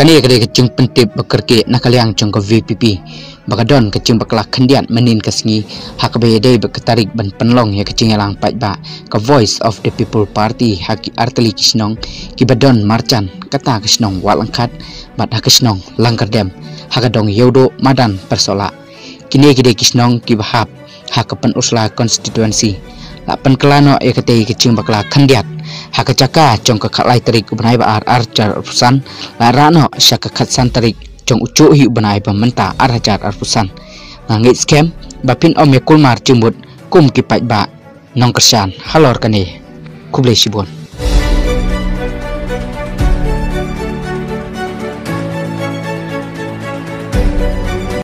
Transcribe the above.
Kani kade kecing pentip bekerke nakaliang cong ke VPP. Bagadon kecing bakla kendian menin kesengi hak bede beketarik ban penlong ya kecing elang pat ba ke Voice of the People Party haki arteli kisnong kibadon marcan kata kisnong walangkat bat hak kisnong langkardem hakadong yodo madan persola. Kini kade kisnong kibahap hak pen usla konstituensi lapan kelano ya kate kecing bakla kendiat hak caka cong ke kalai terik ubenai ba arjar urusan la rano syak kat santarik cong ucu hi ubenai ba menta arjar urusan ngangit scam bapin om ya kulmar cimbut kum kipat ba nong kersan halor kane kublai sibon.